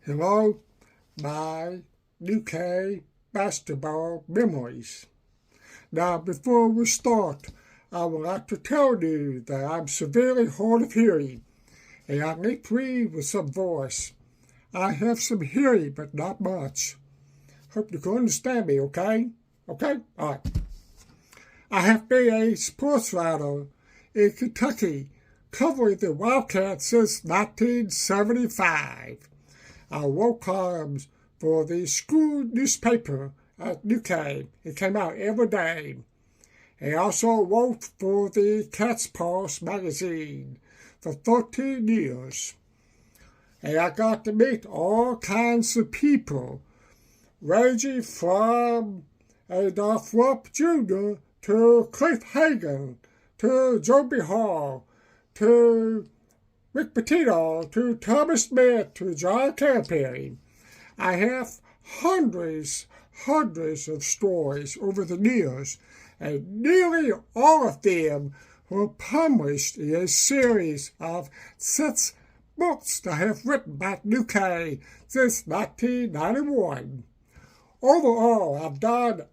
Hello, my UK basketball memories. Now, before we start, I would like to tell you that I'm severely hard of hearing, and I need to read with some voice. I have some hearing, but not much. Hope you can understand me, okay? Okay? All right. I have been a sportswriter in Kentucky, covering the Wildcats since 1975. I wrote columns for the school newspaper at UK. It came out every day. I also wrote for the Cat's Paws magazine for 13 years. And I got to meet all kinds of people, ranging from Adolph Rupp Jr. to Cliff Hagan, to Joby Hall, to Rick Pitino, to Thomas Smith, to John Calipari. I have hundreds of stories over the years, and nearly all of them were published in a series of 6 books that I have written about UK since 1991. Overall, I've done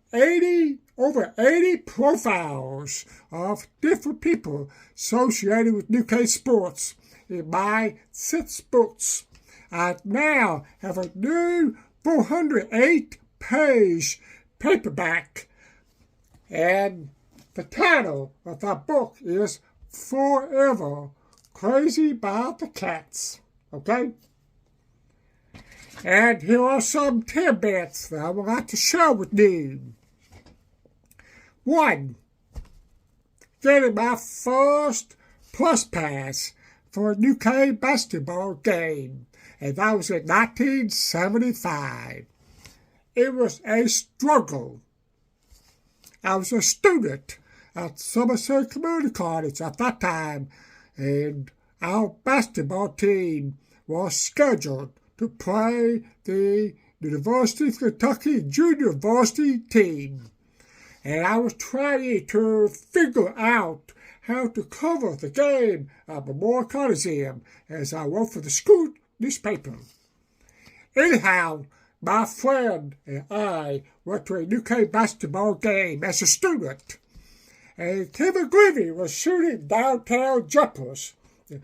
over 80 profiles of different people associated with UK sports in my 6 books. I now have a new 408-page paperback, and the title of that book is Forever Crazy About the Cats. Okay? And here are some tidbits that I would like to share with you. 1. Getting my first plus pass for a UK basketball game, and that was in 1975. It was a struggle. I was a student at Somerset Community College at that time, and our basketball team was scheduled to play the University of Kentucky Junior Varsity team. And I was trying to figure out how to cover the game at Memorial Coliseum as I wrote for the school newspaper. Anyhow, my friend and I went to a UK basketball game as a student. And Kevin Greavy was shooting downtown jumpers.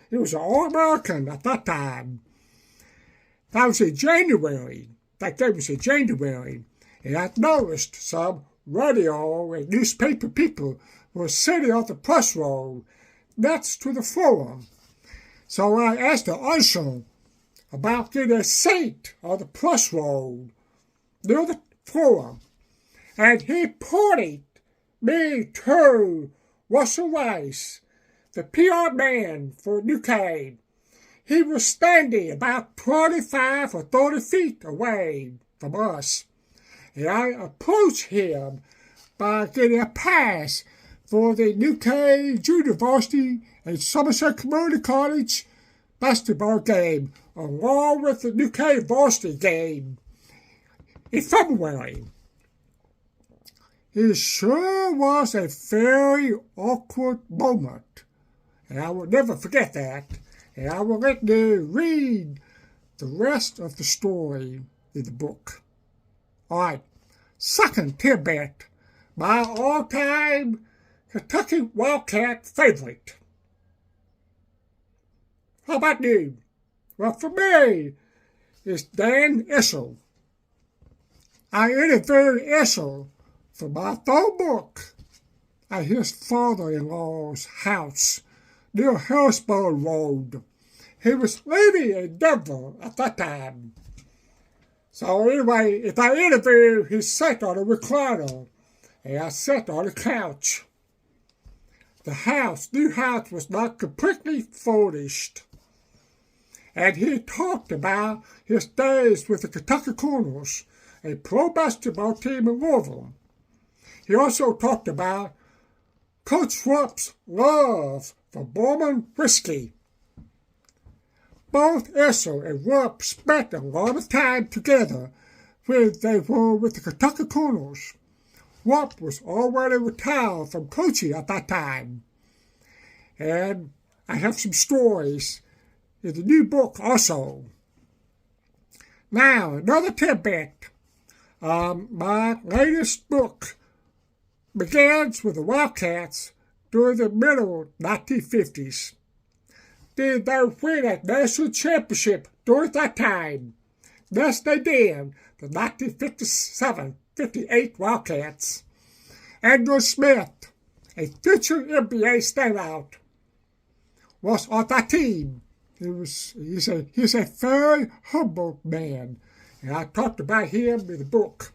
He was an All-American at that time. That was in January. That game was in January. And I noticed some radio and newspaper people were sitting on the press row next to the forum. So I asked the usher about getting a seat on the press row near the forum. And he pointed me to Russell Rice, the PR man for UK. He was standing about 25 or 30 feet away from us. And I approached him by getting a pass for the UK Junior Varsity and Somerset Community College basketball game, along with the UK Varsity game in February. It sure was a very awkward moment, and I will never forget that. And I will let you read the rest of the story in the book. All right, second tidbit, my all-time Kentucky Wildcat favorite. How about you? Well, for me, it's Dan Issel. I interviewed Issel for my third book at his father-in-law's house near Harrisburg Road. He was living in Denver at that time. So anyway, if I interviewed, he sat on a recliner, and I sat on a couch. The new house was not completely furnished. And he talked about his days with the Kentucky Colonels, a pro basketball team in Louisville. He also talked about Coach Rupp's love for bourbon whiskey. Both Issel and Rupp spent a lot of time together when they were with the Kentucky Colonels. Rupp was already retired from coaching at that time. And I have some stories in the new book also. Now, another tidbit. My latest book begins with the Wildcats during the middle 1950s. Did they win a national championship during that time? Yes, they did. The 1957-58 Wildcats. Andrew Smith, a future NBA standout, was on that team. He's a very humble man, and I talked about him in the book.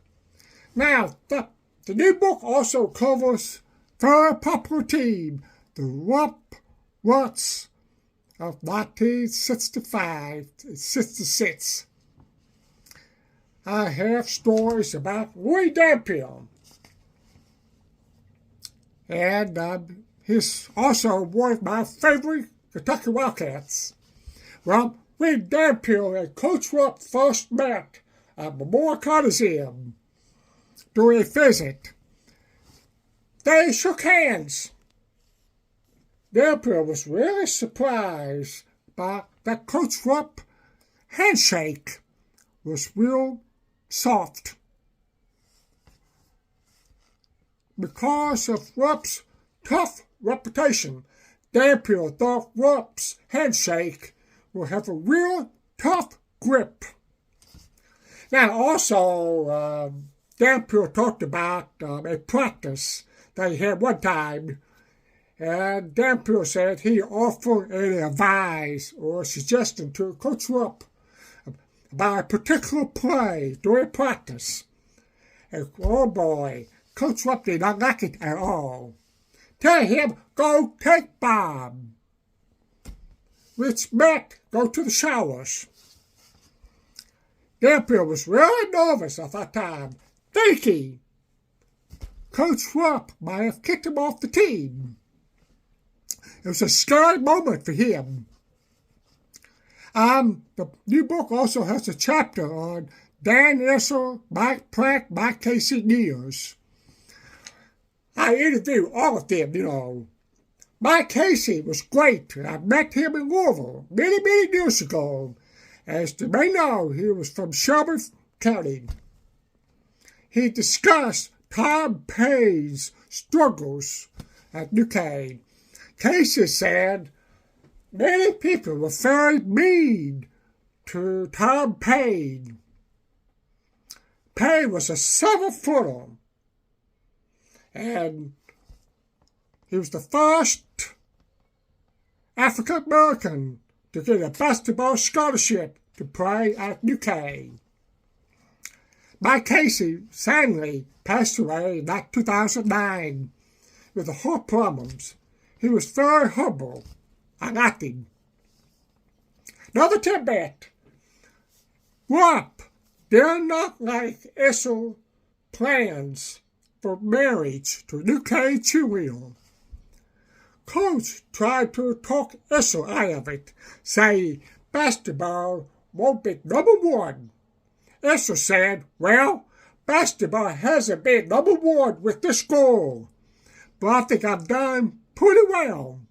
Now, the new book also covers very popular team, the Vaughts of 1965-66. I have stories about Louis Dampier, and he's also one of my favorite Kentucky Wildcats. Well, Louis Dampier and Coach Rupp first met at Memorial Coliseum during a visit. They shook hands. Dampier was really surprised by that Coach Rupp handshake was real soft. Because of Rupp's tough reputation, Dampier thought Rupp's handshake will have a real tough grip. Now, also, Dampier talked about a practice that he had one time, and Dampier said he offered any advice or suggestion to Coach Rupp about a particular play during practice. And oh boy, Coach Rupp did not like it at all. Tell him, go take Bob, which meant go to the showers. Dampier was really nervous at that time, thinking Coach Rupp might have kicked him off the team. It was a scary moment for him. The new book also has a chapter on Dan Issel, Mike Pratt, Mike Casey Nears. I interviewed all of them, Mike Casey was great. I met him in Louisville many, many years ago. As you may know, he was from Shelby County. He discussed Tom Payne's struggles at UK. Casey said many people were very mean to Tom Payne. Payne was a 7-footer, and he was the first African American to get a basketball scholarship to play at UK. Mike Casey sadly passed away in 2009 with heart problems. He was very humble and acting. Another tidbit. Rupp did not like Issel plans for marriage to UK cheerleader. Coach tried to talk Issel out of it, saying basketball won't be number one. Issel said, well, basketball hasn't been number one with this girl, but I think I've done pretty well.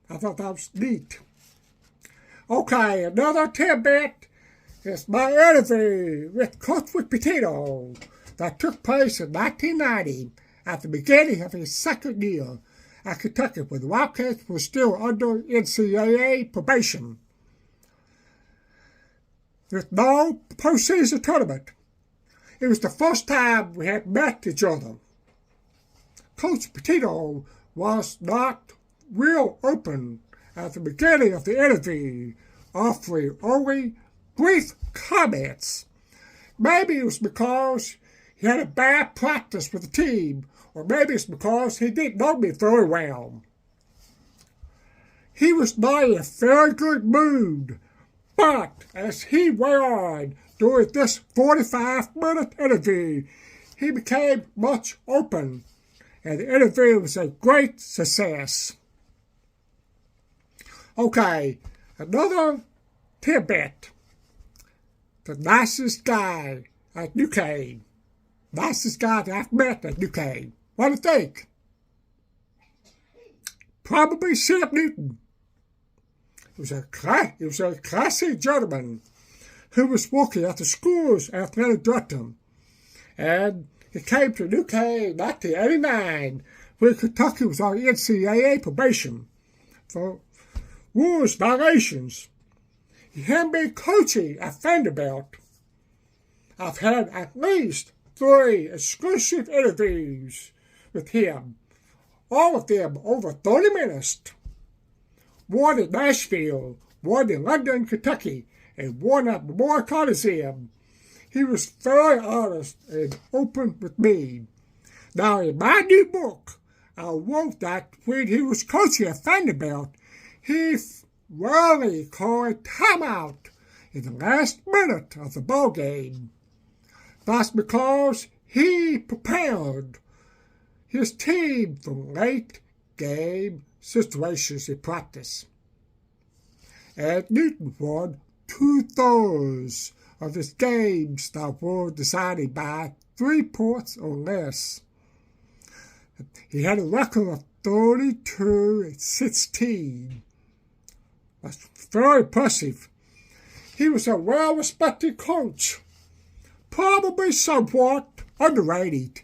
I thought that was neat. Okay, another tidbit is my interview with Coach Rick Pitino that took place in 1990 at the beginning of his second year at Kentucky when the Wildcats were still under NCAA probation. With no postseason tournament. It was the first time we had met each other. Coach Pitino was not real open at the beginning of the interview, offering only brief comments. Maybe it was because he had a bad practice with the team, or maybe it's because he didn't know me very well. He was not in a very good mood, but as he went on during this 45-minute interview, he became much open, and the interview was a great success. Okay, another tidbit. The nicest guy at UK. Nicest guy that I've met at UK. What do you think? Probably Sam Newton. He was a classy gentleman who was working at the school's athletic director. And it came to UK 1989, when Kentucky was on NCAA probation for rules violations. He had been coaching at Vanderbilt. I've had at least 3 exclusive interviews with him, all of them over 30 minutes. One in Nashville, one in London, Kentucky, and one at Memorial Coliseum. He was very honest and open with me. Now, in my new book, I wrote that when he was coaching at Vanderbilt, he rarely called timeout in the last minute of the ball game. That's because he prepared his team for late game situations in practice. And Newton won 2/3 of his games that were decided by 3 points or less. He had a record of 32-16. That's very impressive. He was a well-respected coach, probably somewhat underrated,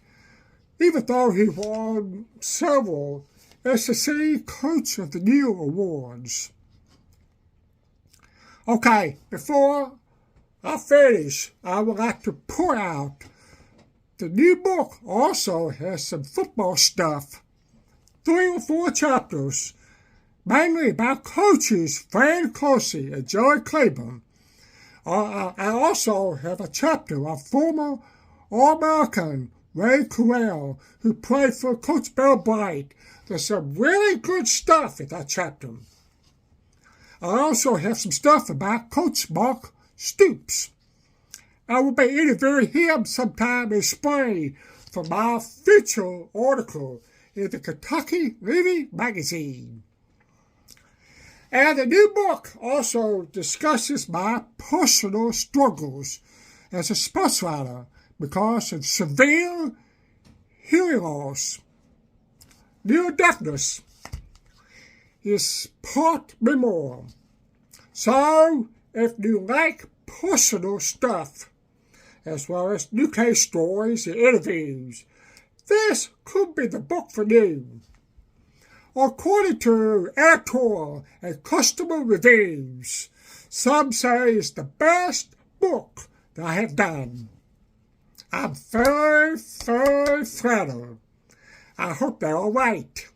even though he won several SEC Coach of the Year awards. Okay, before I finish, I would like to point out the new book also has some football stuff. 3 or 4 chapters, mainly about coaches Fran Closey and Joey Claiborne. I also have a chapter of former All-American Ray Correll, who played for Coach Bill Bright. There's some really good stuff in that chapter. I also have some stuff about Coach Mark Stoops. I will be interviewing him sometime in spring for my feature article in the Kentucky Living magazine. And the new book also discusses my personal struggles as a sportswriter because of severe hearing loss. Near-deafness is part memoir. So, if you like personal stuff, as well as new case stories and interviews, this could be the book for you. According to editorial and customer reviews, some say it's the best book that I have done. I'm very, very flattered. I hope they're all right.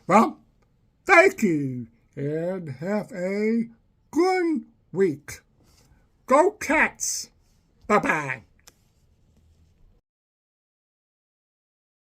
Well, thank you, and have a good week. Go Cats! Bye-bye.